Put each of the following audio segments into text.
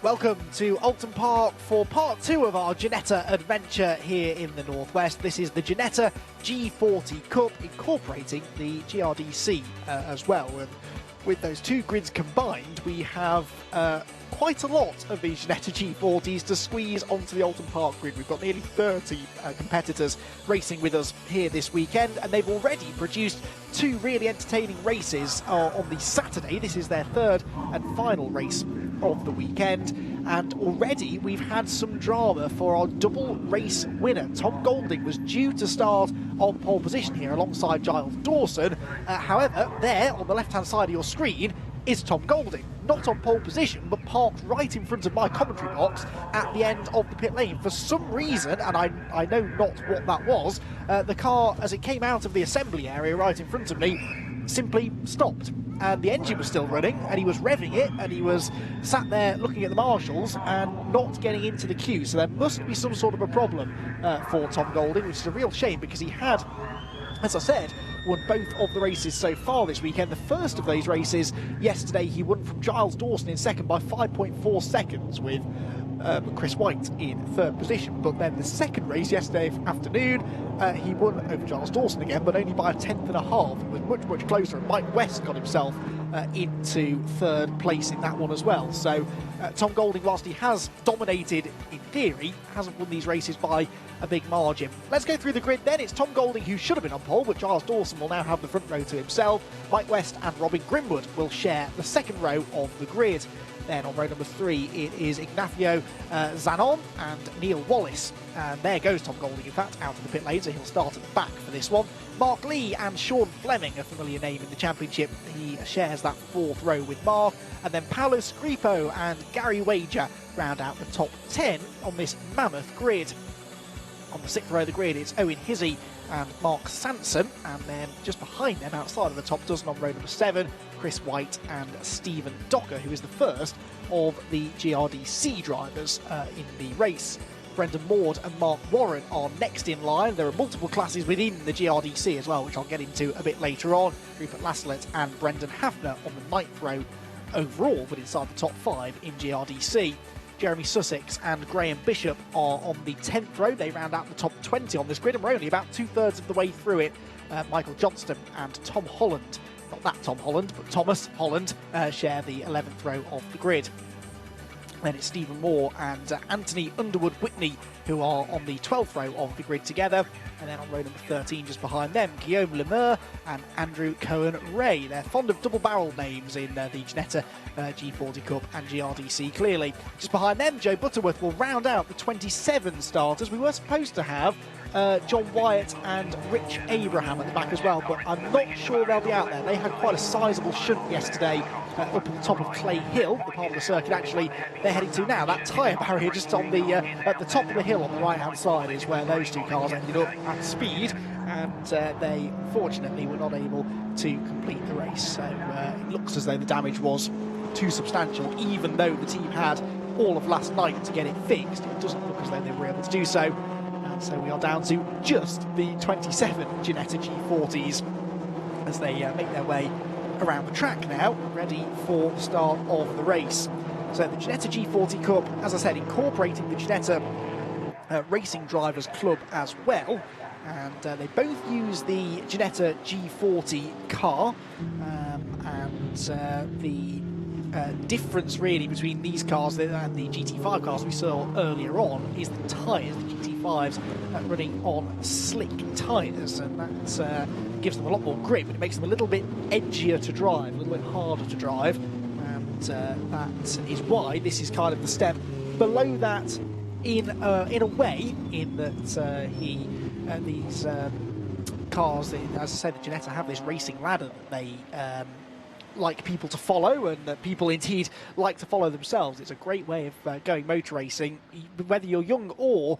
Welcome to Oulton Park for part 2 of our Ginetta adventure here in the northwest. This is the Ginetta G40 Cup, incorporating the GRDC as well. And with those two grids combined, we have quite a lot of these Ginetta G40s to squeeze onto the Oulton Park grid. We've got nearly 30 competitors racing with us here this weekend, and they've already produced two really entertaining races on the Saturday. This is their third and final race of the weekend, and already we've had some drama for our double race winner. Tom Golding was due to start on pole position here alongside Giles Dawson. However, there on the left-hand side of your screen is Tom Golding, not on pole position, but parked right in front of my commentary box at the end of the pit lane. For some reason, and I know not what that was, the car, as it came out of the assembly area right in front of me, simply stopped. And the engine was still running, and he was revving it, and he was sat there looking at the marshals and not getting into the queue. So there must be some sort of a problem for Tom Golding, which is a real shame because he had, as I said, won both of the races so far this weekend. The first of those races yesterday, he won from Giles Dawson in second by 5.4 seconds with Chris White in third position. But then the second race yesterday afternoon, he won over Giles Dawson again, but only by a tenth and a half. It was much closer, and Mike West got himself into third place in that one as well. So Tom Golding, whilst he has dominated in theory, hasn't won these races by a big margin. Let's go through the grid then. It's Tom Golding who should have been on pole, but Giles Dawson will now have the front row to himself. Mike West and Robin Grimwood will share the second row of the grid. Then on row number 3, it is Ignacio Zanon and Neil Wallace. And there goes Tom Golding, in fact, out of the pit lane, so he'll start at the back for this one. Mark Lee and Sean Fleming, a familiar name in the championship. He shares that fourth row with Mark. And then Paolo Scripo and Gary Wager round out the top 10 on this mammoth grid. On the 6th row of the grid, it's Owen Hizzy and Mark Sanson, and then just behind them, outside of the top dozen on row number 7, Chris White and Stephen Docker, who is the first of the GRDC drivers in the race. Brendan Maude and Mark Warren are next in line. There are multiple classes within the GRDC as well, which I'll get into a bit later on. Rupert LASLETT and Brendan Hafner on the 9th row overall, but inside the top 5 in GRDC. Jeremy Sussex and Graham Bishop are on the 10th row. They round out the top 20 on this grid, and we're only about 2/3 of the way through it. Michael Johnston and Tom Holland, not that Tom Holland, but Thomas Holland, share the 11th row of the grid. Then it's Stephen Moore and Anthony Underwood-Whitney who are on the 12th row of the grid together. And then on row number 13, just behind them, Guillaume Lemur and Andrew Cohen-Ray. They're fond of double-barrel names in the Ginetta G40 Cup and GRDC, clearly. Just behind them, Joe Butterworth will round out the 27 starters. We were supposed to have John Wyatt and Rich Abraham at the back as well, but I'm not sure they'll be out there. They had quite a sizable shunt yesterday up at the top of Clay Hill, the part of the circuit actually they're heading to now. That tyre barrier just on the at the top of the hill on the right-hand side is where those two cars ended up at speed, and they fortunately were not able to complete the race. So it looks as though the damage was too substantial, even though the team had all of last night to get it fixed. It doesn't look as though they were able to do so. So we are down to just the 27 Ginetta G40s as they make their way around the track now, ready for the start of the race. So the Ginetta G40 Cup, as I said, incorporating the Ginetta Racing Drivers Club as well. And they both use the Ginetta G40 car, and the difference really between these cars and the GT5 cars we saw earlier on is the tyres. The GT5s running on slick tyres, and that gives them a lot more grip, but it makes them a little bit edgier to drive, a little bit harder to drive, and that is why this is kind of the step below that in a way, in that these cars, as I said, the Ginetta have this racing ladder that they like people to follow, and that people indeed like to follow themselves. It's a great way of going motor racing, whether you're young or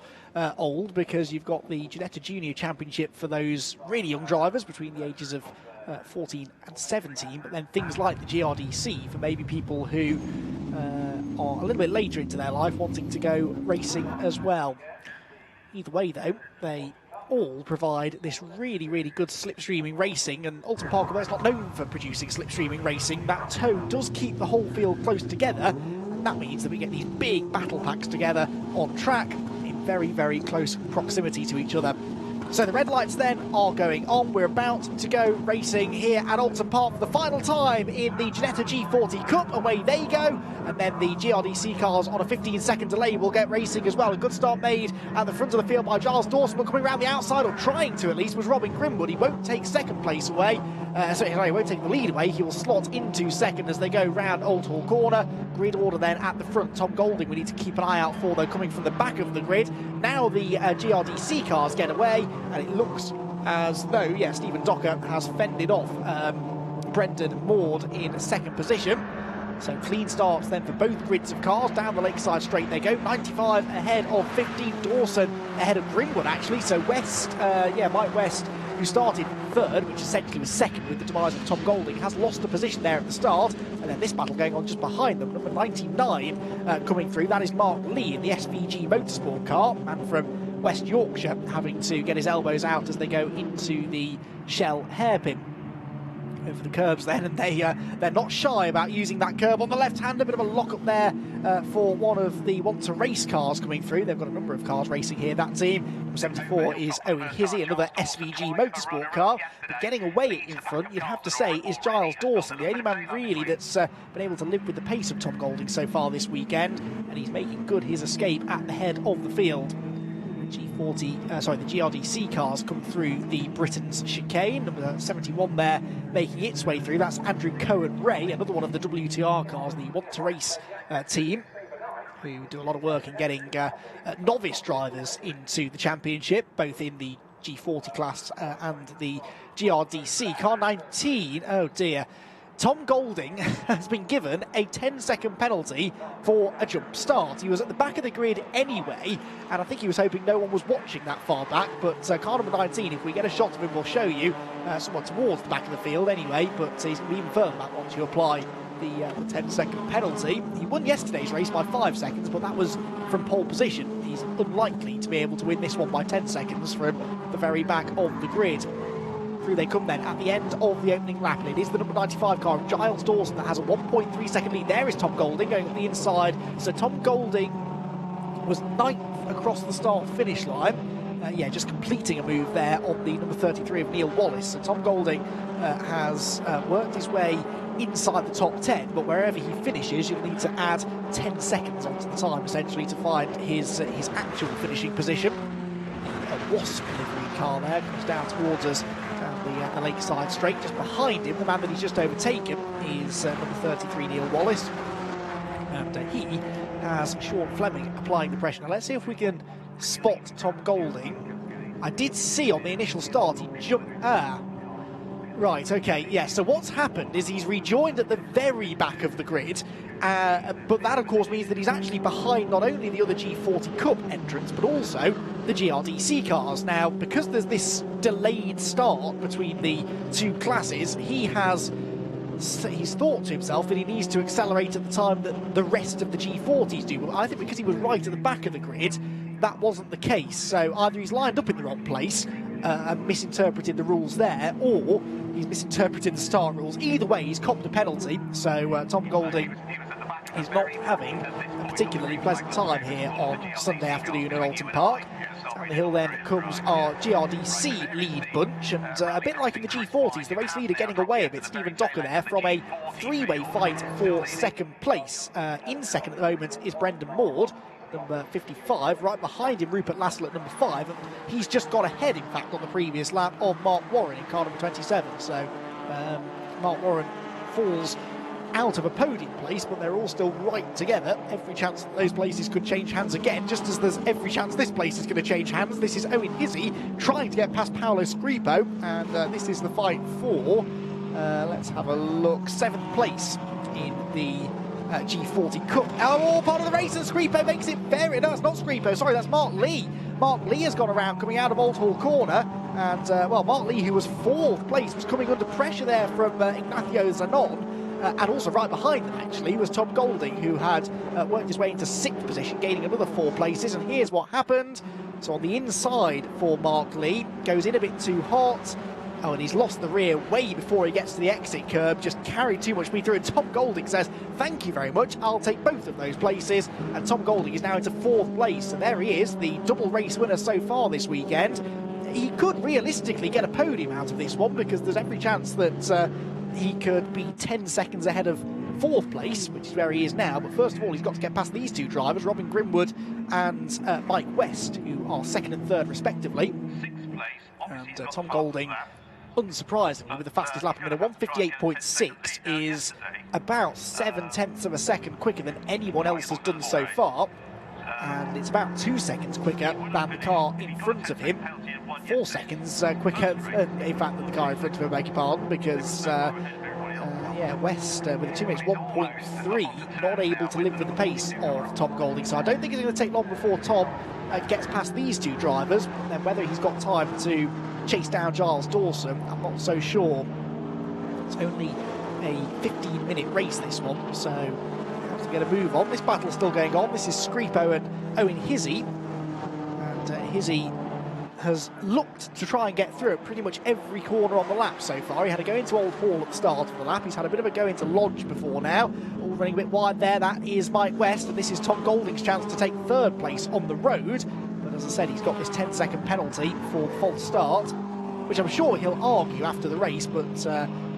old, because you've got the Ginetta Junior Championship for those really young drivers between the ages of 14 and 17, but then things like the GRDC for maybe people who are a little bit later into their life wanting to go racing as well. Either way though, they all provide this really good slipstreaming racing, and Oulton Park, although it's not known for producing slipstreaming racing, that toe does keep the whole field close together, That means that we get these big battle packs together on track in very, very close proximity to each other. So the red lights then are going on. We're about to go racing here at Oulton Park for the final time in the Ginetta G40 Cup. Away they go. And then the GRDC cars on a 15-second delay will get racing as well. A good start made at the front of the field by Giles Dawson, but coming around the outside, or trying to at least, was Robin Grimwood. He won't take second place away. Sorry, he won't take the lead away. He will slot into second as they go round Old Hall Corner. Grid order then at the front. Tom Golding we need to keep an eye out for, though, coming from the back of the grid. Now the GRDC cars get away, and it looks as though, yeah, Stephen Docker has fended off Brendan Maude in second position. So clean starts then for both grids of cars. Down the Lakeside Straight they go. 95 ahead of 15. Dawson ahead of Grimwood, actually. So West, Mike West, who started third, which essentially was second with the demise of Tom Golding, has lost the position there at the start. And then this battle going on just behind them. Number 99 coming through. That is Mark Lee in the SVG Motorsport car. Man from West Yorkshire having to get his elbows out as they go into the Shell hairpin. Over the curbs then, and they're not shy about using that curb on the left-hand. A bit of a lock-up there for one of the Want to Race cars coming through. They've got a number of cars racing here, that team. Number 74 is Owen Hizzy, another SVG Motorsport car. But getting away in front, you'd have to say, is Giles Dawson, the only man really that's been able to live with the pace of Tom Golding so far this weekend, and he's making good his escape at the head of the field. The GRDC cars come through the Britain's chicane. Number 71 there making its way through. That's Andrew Cohen-Ray, another one of the WTR cars, the Want to Race team, who do a lot of work in getting novice drivers into the championship, both in the G40 class and the GRDC. Car 19, oh dear. Tom Golding has been given a 10-second penalty for a jump start. He was at the back of the grid anyway, and I think he was hoping no one was watching that far back, but car number 19, if we get a shot of him, we'll show you, somewhat towards the back of the field anyway, but he's going to be even further back once you apply the 10-second penalty. He won yesterday's race by 5 seconds, but that was from pole position. He's unlikely to be able to win this one by 10 seconds from the very back of the grid. Through they come then at the end of the opening lap, and it is the number 95 car of Giles Dawson that has a 1.3 second lead. There is Tom Golding going up the inside. So Tom Golding was 9th across the start-finish line. Just completing a move there on the number 33 of Neil Wallace. So Tom Golding has worked his way inside the top 10, but wherever he finishes, you'll need to add 10 seconds onto the time, essentially, to find his actual finishing position. A Wasp livery car there comes down towards us down the Lakeside Straight. Just behind him, the man that he's just overtaken is number 33, Neil Wallace. And he has Sean Fleming applying the pressure. Now let's see if we can spot Tom Golding. I did see on the initial start he jumped... Right, okay, yeah, so what's happened is he's rejoined at the very back of the grid, but that, of course, means that he's actually behind not only the other G40 Cup entrants, but also the GRDC cars. Now, because there's this delayed start between the two classes, he's thought to himself that he needs to accelerate at the time that the rest of the G40s do. But I think because he was right at the back of the grid, that wasn't the case. So either he's lined up in the wrong place and misinterpreted the rules there, or he's misinterpreted the start rules. Either way, he's copped a penalty, so Tom Golding is not having a particularly pleasant time here on Sunday afternoon at Oulton Park. Down the hill then comes our GRDC lead bunch, and a bit like in the G40s, the race leader getting away a bit, Stephen Docker there, from a three-way fight for second place. In second at the moment is Brendan Maude, number 55, right behind him Rupert LASLETT, number 5, and he's just got ahead, in fact, on the previous lap of Mark Warren in car number 27, so Mark Warren falls out of a podium place, but they're all still right together. Every chance that those places could change hands again, just as there's every chance this place is going to change hands. This is Owen Hizzy trying to get past Paolo Scripo, and this is the fight for, let's have a look, 7th place in the G40 Cup. All part of the race, and Scripo makes it very... No, it's not Scripo, sorry, that's Mark Lee. Mark Lee has gone around coming out of Old Hall Corner, and, Mark Lee, who was 4th place, was coming under pressure there from Ignacio Zanon. And also right behind them, actually, was Tom Golding, who had worked his way into 6th position, gaining another 4 places. And here's what happened. So on the inside for Mark Lee, goes in a bit too hot, Oh, and he's lost the rear way before he gets to the exit curb, just carried too much speed through, and Tom Golding says, thank you very much, I'll take both of those places, and Tom Golding is now into 4th place, so there he is, the double race winner so far this weekend. He could realistically get a podium out of this one, because there's every chance that he could be 10 seconds ahead of 4th place, which is where he is now, but first of all he's got to get past these two drivers, Robin Grimwood and Mike West, who are 2nd and 3rd respectively. And Tom Golding, unsurprisingly, with the fastest lap in a 158.6, is about 7/10 of a second quicker than anyone else has done so far, and it's about 2 seconds quicker than the car in front of him. 4 seconds quicker than, in fact, than the car in front of him, beg your pardon, because yeah, West with a 2 minutes 1.3, not able to live with the pace of Tom Golding. So I don't think it's going to take long before Tom gets past these two drivers. And then whether he's got time to chase down Giles Dawson, I'm not so sure. It's only a 15-minute race, this one, so we have to get a move on. This battle's still going on. This is Scripo and Owen Hizzy, and Hizzy has looked to try and get through at pretty much every corner on the lap so far. He had to go into Old Hall at the start of the lap. He's had a bit of a go into Lodge before now. All running a bit wide there. That is Mike West, and this is Tom Golding's chance to take 3rd place on the road. But as I said, he's got this 10-second penalty for false start, which I'm sure he'll argue after the race, but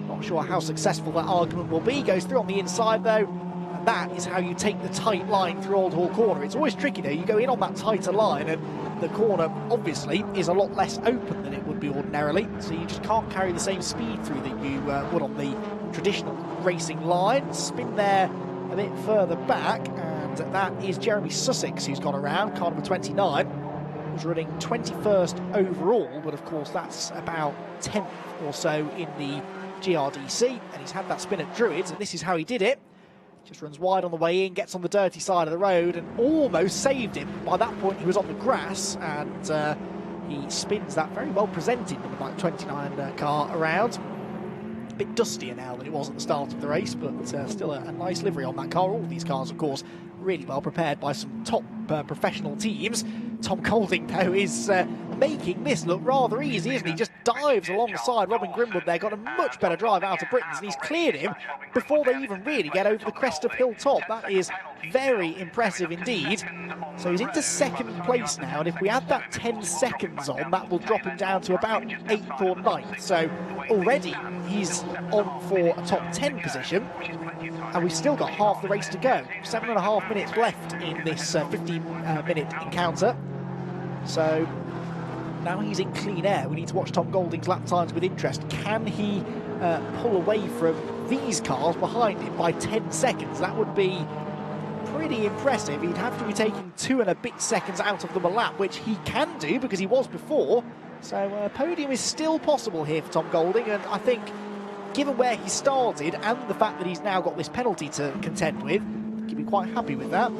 not sure how successful that argument will be. Goes through on the inside though, and that is how you take the tight line through Old Hall Corner. It's always tricky though. You go in on that tighter line, and the corner obviously is a lot less open than it would be ordinarily, so you just can't carry the same speed through that you would on the traditional racing line. Spin there a bit further back, and that is Jeremy Sussex who's gone around, car number 29, was running 21st overall, but of course that's about 10th or so in the GRDC, and he's had that spin at Druids, and this is how he did it. Just runs wide on the way in, gets on the dirty side of the road, and almost saved him. By that point, he was on the grass, and he spins that very well presented number 29 car around. A bit dustier now than it was at the start of the race, but still a nice livery on that car. All of these cars, of course, really well prepared by some top professional teams. Tom Golding, though, is making this look rather easy, isn't he? Just dives alongside Robin Grimwood there, got a much better drive out of Britons, and he's cleared him before they even really get over the crest of Hilltop. That is very impressive indeed. So he's into 2nd place now, and if we add that 10 seconds on, that will drop him down to about 8th or 9th. So already he's on for a top 10 position, and we've still got half the race to go. 7.5 minutes left in this 15-minute encounter. So now he's in clean air. We need to watch Tom Golding's lap times with interest. Can he pull away from these cars behind him by 10 seconds? That would be pretty impressive. He'd have to be taking 2 and a bit seconds out of them a lap, which he can do because he was before. So podium is still possible here for Tom Golding, and I think given where he started and the fact that he's now got this penalty to contend with, he'd be quite happy with that.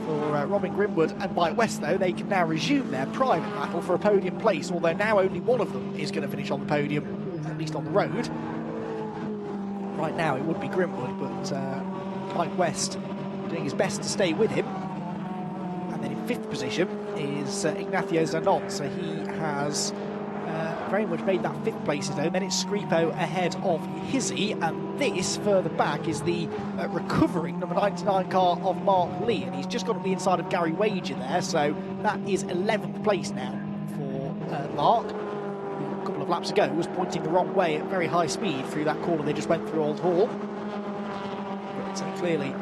For Robin Grimwood and Mike West, though, they can now resume their private battle for a podium place, although now only one of them is going to finish on the podium, at least on the road. Right now it would be Grimwood, but Mike West doing his best to stay with him. And then in 5th position is Ignacio Zanon, so he has very much made that 5th place his own. Then it's Scripo ahead of Hizzy, and this further back is the recovering number 99 car of Mark Lee, and he's just got on the inside of Gary Wager there, so that is 11th place now for Mark, who a couple of laps ago was pointing the wrong way at very high speed through that corner they just went through Old Hall. But clearly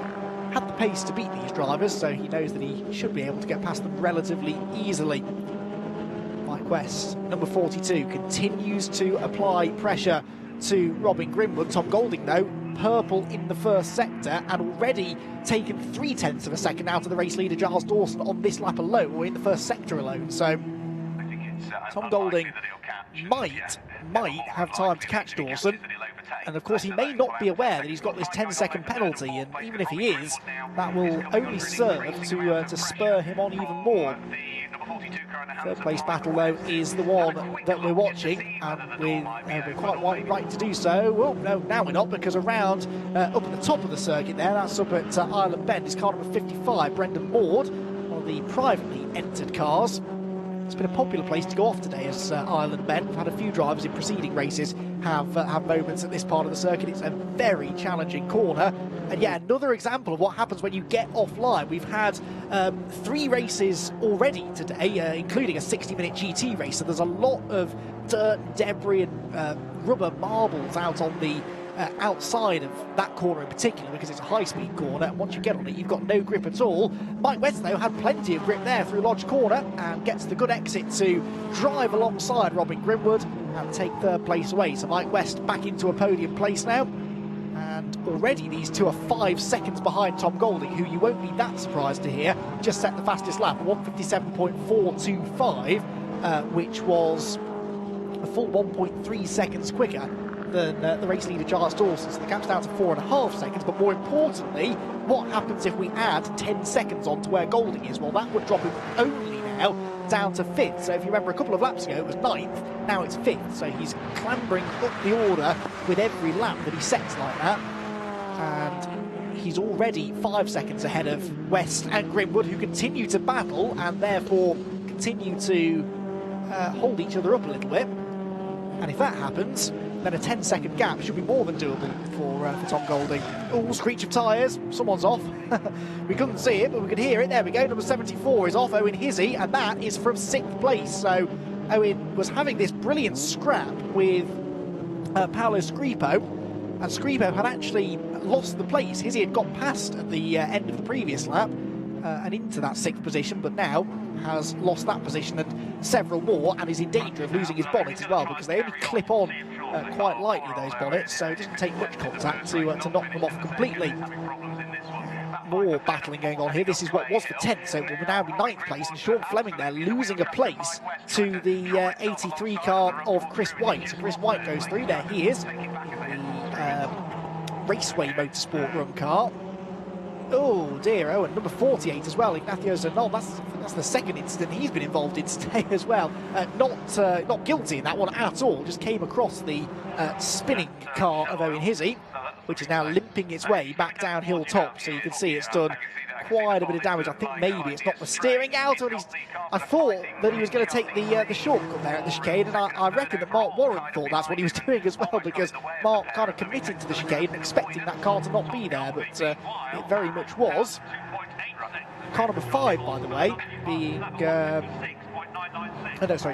had the pace to beat these drivers, so he knows that he should be able to get past them relatively easily. Mike West, number 42, continues to apply pressure to Robin Grimwood. Tom Golding, though, purple in the first sector and already taken 0.3 of a second out of the race leader Giles Dawson on this lap alone, or in the first sector alone. So Tom Golding might have time to catch Dawson, and of course he may not be aware that he's got this 10-second penalty, and even if he is, that will only serve to spur him on even more. 3rd place battle, though, is the one that we're watching, and we're quite right to do so. Well, no, now we're not, because around up at the top of the circuit there, that's up at Island Bend, is car number 55, Brendan MAUDE, one of the privately entered cars. It's been a popular place to go off today as Ireland men. We've had a few drivers in preceding races have moments at this part of the circuit. It's a very challenging corner. And yeah, another example of what happens when you get offline. We've had 3 races already today, including a 60-minute GT race. So there's a lot of dirt, debris and rubber marbles out on the outside of that corner in particular, because it's a high-speed corner, and once you get on it you've got no grip at all. Mike West though had plenty of grip there through Lodge Corner and gets the good exit to drive alongside Robin Grimwood and take 3rd place away. So Mike West back into a podium place now, and already these two are 5 seconds behind Tom Golding, who you won't be that surprised to hear just set the fastest lap, 1:57.425, which was a full 1.3 seconds quicker than the race leader Giles Dawson. So the gap's down to 4.5 seconds, but more importantly, what happens if we add 10 seconds on to where Golding is? Well, that would drop him only now down to 5th. So if you remember a couple of laps ago it was 9th, now it's 5th. So he's clambering up the order with every lap that he sets like that. And he's already 5 seconds ahead of West and Grimwood, who continue to battle and therefore continue to hold each other up a little bit. And if that happens, then a 10-second gap should be more than doable for Tom Golding. Oh, screech of tyres, someone's off. We couldn't see it, but we could hear it. There we go, number 74 is off, Owen Hizzy, and that is from 6th place. So Owen was having this brilliant scrap with Paolo Scripo, and Scripo had actually lost the place. Hizzy had got past at the end of the previous lap and into that 6th position, but now has lost that position and several more, and is in danger of losing his bonnet as well, because they only clip on quite lightly, those bonnets, so it doesn't take much contact to knock them off completely. More battling going on here. This is what was for 10th, so it will now be 9th place, and Sean Fleming there losing a place to the 83 car of Chris White. So Chris White goes through. There he is, the Raceway Motorsport run car. Oh dear, oh, and number 48 as well, Ignacio Zanon. That's the second incident he's been involved in today as well. Not guilty in that one at all, just came across the spinning car of Owen Hizzy, which is now limping its way back down Hilltop. So you can see it's done quite a bit of damage. I think maybe it's not the steering out, or I thought that he was going to take the shortcut there at the chicane, and I reckon that Mark Warren thought that's what he was doing as well, because Mark kind of committed to the chicane and expecting that car to not be there, but it very much was. Car number 5, by the way, being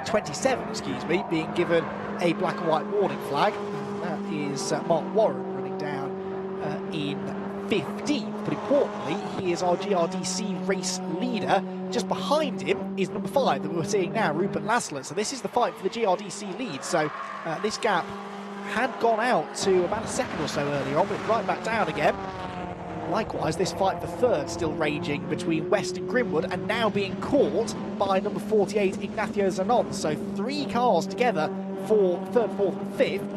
27, excuse me, being given a black and white warning flag. That is Mark Warren running down in 15th, but importantly, he is our GRDC race leader. Just behind him is number 5 that we're seeing now, Rupert LASLETT. So this is the fight for the GRDC lead. So this gap had gone out to about a second or so earlier on, but right back down again. Likewise, this fight for 3rd still raging between West and Grimwood, and now being caught by number 48, Ignacio Zanon. So 3 cars together for 3rd, 4th and 5th.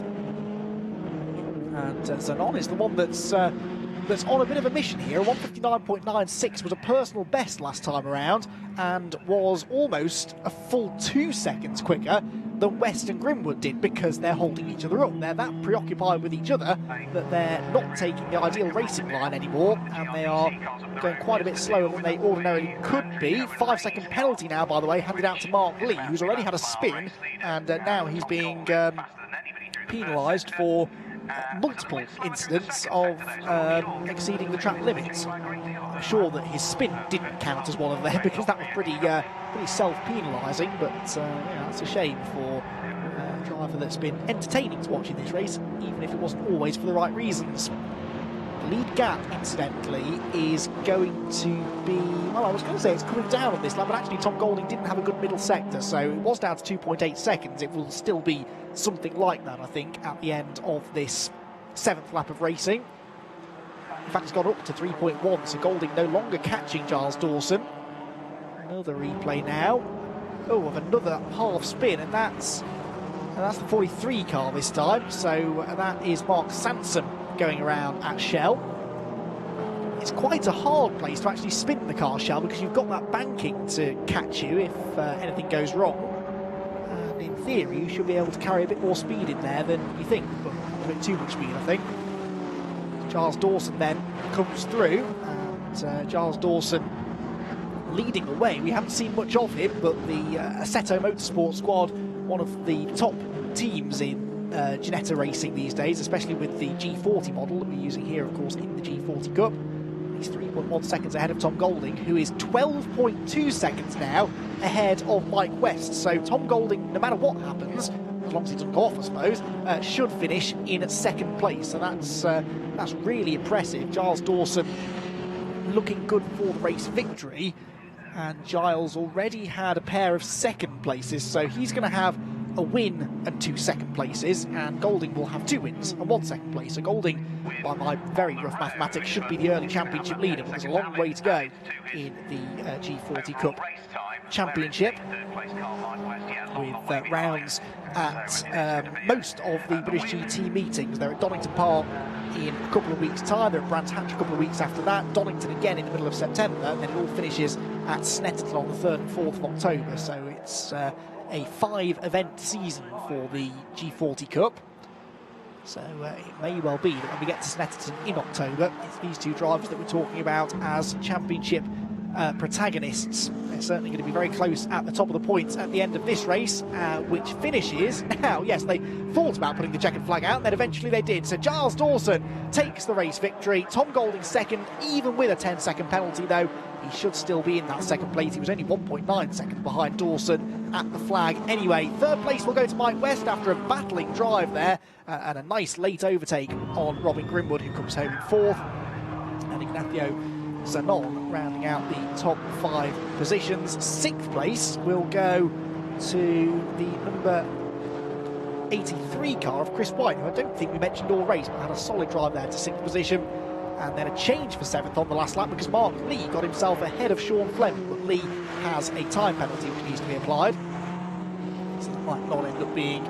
And Zanon is the one that's on a bit of a mission here. 1:59.96 was a personal best last time around, and was almost a full 2 seconds quicker than West and Grimwood did, because they're holding each other up. They're that preoccupied with each other that they're not taking the ideal racing line anymore, and they are going quite a bit slower than they ordinarily could be. 5-second penalty now, by the way, handed out to Mark Lee, who's already had a spin, and now he's being penalised for multiple incidents of exceeding the track limits. I'm sure that his spin didn't count as one of them, because that was pretty self-penalising, but yeah, it's a shame for a driver that's been entertaining to watch in this race, even if it wasn't always for the right reasons. The lead gap, incidentally, is going to be, well, I was going to say it's coming down on this lap, but actually Tom Golding didn't have a good middle sector, so it was down to 2.8 seconds. It will still be something like that, I think, at the end of this 7th lap of racing. In fact, it's gone up to 3.1, so Golding no longer catching Giles Dawson. Another replay now. Oh, of another half spin, and that's the 43 car this time, so that is Mark Sansom going around at Shell. It's quite a hard place to actually spin the car, Shell, because you've got that banking to catch you if anything goes wrong. And in theory, you should be able to carry a bit more speed in there than you think, but a bit too much speed, I think. Giles Dawson then comes through, and Giles Dawson leading the way. We haven't seen much of him, but the Assetto Motorsport squad, one of the top teams in Ginetta racing these days, especially with the G40 model that we're using here, of course, in the G40 Cup. He's 3.1 seconds ahead of Tom Golding, who is 12.2 seconds now ahead of Mike West. So Tom Golding, no matter what happens, as long as he doesn't go off, I suppose, should finish in second place. So that's really impressive. Giles Dawson looking good for the race victory, and Giles already had a pair of second places, so he's going to have a win and 2 second places, and Golding will have 2 wins and 1 second place. So Golding, by my very rough mathematics, should be the early championship leader, but there's a long way to go in the G40 Cup Championship, with rounds at most of the British GT meetings. They're at Donington Park in a couple of weeks' time, they're at Brands Hatch a couple of weeks after that, Donington again in the middle of September, and then it all finishes at Snetterton on the 3rd and 4th of October. So it's a 5-event season for the G40 Cup. So it may well be that when we get to Snetterton in October, it's these 2 drivers that we're talking about as championship protagonists. They're certainly going to be very close at the top of the points at the end of this race, which finishes now. Yes, they thought about putting the checkered flag out, and then eventually they did. So Giles Dawson takes the race victory. Tom Golding second, even with a 10-second penalty, though. He should still be in that second place. He was only 1.9 seconds behind Dawson at the flag. Anyway, third place will go to Mike West after a battling drive there, and a nice late overtake on Robin Grimwood, who comes home in 4th. And Ignacio Zanon rounding out the top 5 positions. 6th place will go to the number 83 car of Chris White, who I don't think we mentioned all race, but had a solid drive there to 6th position. And then a change for 7th on the last lap, because Mark Lee got himself ahead of Sean Fleming, but Lee has a time penalty which needs to be applied, so that might not end up being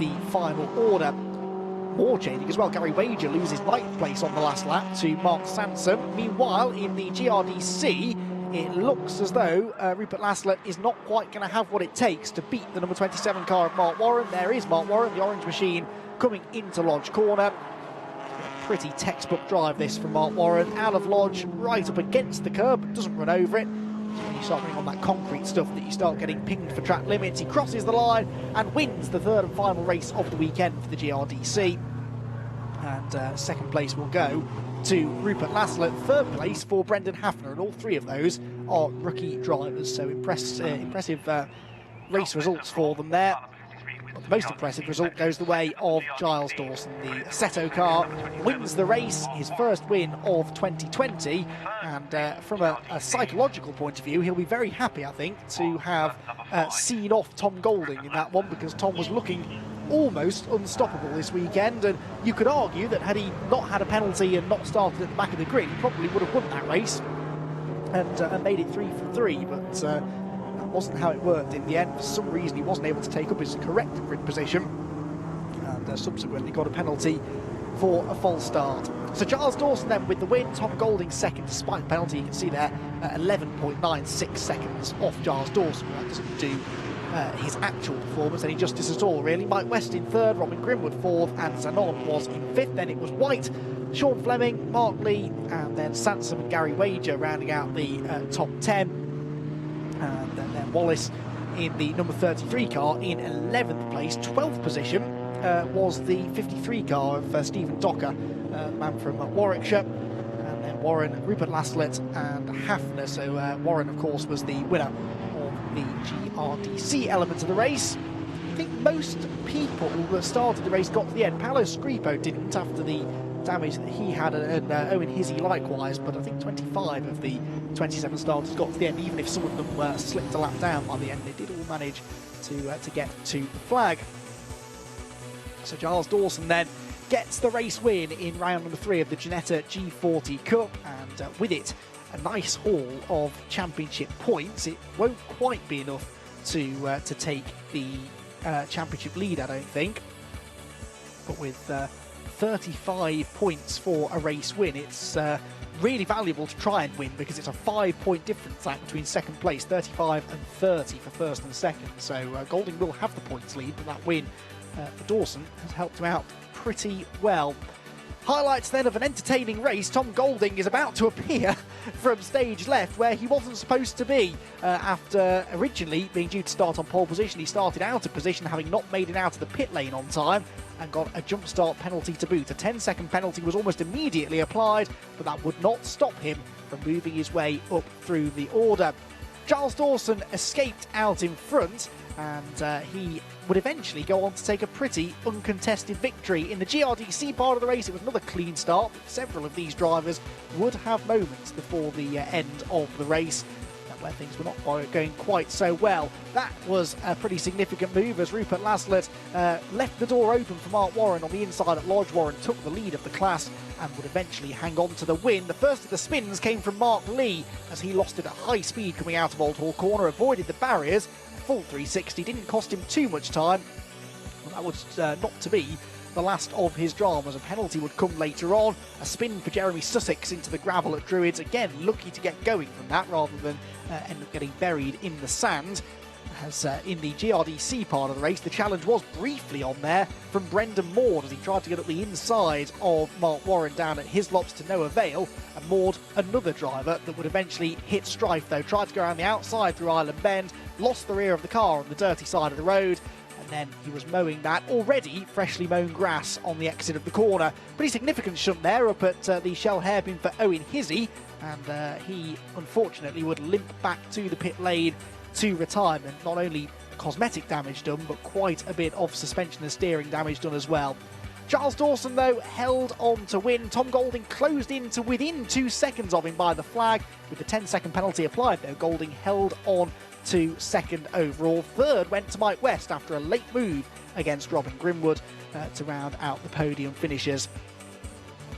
the final order. More changing as well. Gary Wager loses 9th place on the last lap to Mark Sansom. Meanwhile, in the GRDC, it looks as though Rupert LASLETT is not quite going to have what it takes to beat the number 27 car of Mark Warren. There is Mark Warren, the orange machine, coming into Lodge Corner. Pretty textbook drive this from Mark Warren, out of Lodge, right up against the curb, doesn't run over it. When you start running on that concrete stuff that you start getting pinged for track limits. He crosses the line and wins the 3rd and final race of the weekend for the GRDC. And second place will go to Rupert LASLETT, 3rd place for Brendan Hafner, and all 3 of those are rookie drivers, so impressive race results for them there. But the most impressive result goes the way of Giles Dawson. The Assetto car wins the race, his first win of 2020, and from a psychological point of view, he'll be very happy, I think, to have seen off Tom Golding in that one, because Tom was looking almost unstoppable this weekend, and you could argue that had he not had a penalty and not started at the back of the grid, he probably would have won that race and made it 3 for 3, but that wasn't how it worked in the end. For some reason he wasn't able to take up his correct grid position, and subsequently got a penalty for a false start. So Giles Dawson then with the win, Tom Golding second despite the penalty. You can see there 11.96 seconds off Giles Dawson. That doesn't do his actual performance any justice at all, really. Mike West in 3rd, Robin Grimwood 4th, and Zanon was in 5th. Then it was White, Sean Fleming, Mark Lee, and then Sansom and Gary Wager rounding out the top 10. And then Wallace in the number 33 car in 11th place. 12th position was the 53 car of Stephen Docker, man from Warwickshire. And then Warren, Rupert LASLETT and Hafner. So Warren, of course, was the winner of the GRDC element of the race. I think most people that started the race got to the end. Paolo Scripo didn't after the damage that he had, and Owen Hizzy likewise, but I think 25 of the 27 starters got to the end. Even if some of them slipped a lap down by the end, they did all manage to get to the flag. So Giles Dawson then gets the race win in round number 3 of the Ginetta G40 Cup, and with it a nice haul of championship points. It won't quite be enough to take the championship lead, I don't think, but with 35 points for a race win, it's really valuable to try and win, because it's a 5-point difference between second place, 35 and 30 for first and second. So Golding will have the points lead, but that win for Dawson has helped him out pretty well. Highlights then of an entertaining race. Tom Golding is about to appear from stage left where he wasn't supposed to be. After originally being due to start on pole position, he started out of position, having not made it out of the pit lane on time and got a jump start penalty to boot. A 10-second penalty was almost immediately applied, but that would not stop him from moving his way up through the order. Giles Dawson escaped out in front, and he would eventually go on to take a pretty uncontested victory. In the GRDC part of the race, it was another clean start, but several of these drivers would have moments before the end of the race where things were not going quite so well. That was a pretty significant move as Rupert LASLETT left the door open for Mark Warren on the inside at Lodge. Warren took the lead of the class and would eventually hang on to the win. The first of the spins came from Mark Lee as he lost it at high speed coming out of Old Hall Corner, avoided the barriers. A full 360 didn't cost him too much time. Well, that was not to be the last of his dramas. A penalty would come later on. A spin for Jeremy SUSSEX into the gravel at Druids. Again, lucky to get going from that rather than end up getting buried in the sand. As in the GRDC part of the race, the challenge was briefly on there from Brendan Maude as he tried to get up the inside of Mark Warren down at Hislops to no avail. And Maude, another driver that would eventually hit strife though, tried to go around the outside through Island Bend, lost the rear of the car on the dirty side of the road, and then he was mowing that already freshly mown grass on the exit of the corner. Pretty significant shunt there up at the Shell hairpin for Owen Hizzy, and he unfortunately would limp back to the pit lane to retirement. Not only cosmetic damage done, but quite a bit of suspension and steering damage done as well. Giles Dawson, though, held on to win. Tom Golding closed in to within 2 seconds of him by the flag. With the 10-second penalty applied, though, Golding held on to second overall. Third went to Mike West after a late move against Robin Grimwood to round out the podium finishers.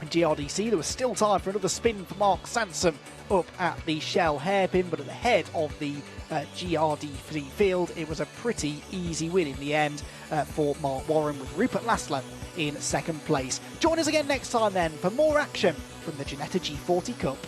In GRDC, there was still time for another spin for Mark Sansom up at the Shell hairpin, but at the head of the GRDC field, it was a pretty easy win in the end for Mark Warren, with Rupert LASLETT in second place. Join us again next time then for more action from the Ginetta G40 Cup.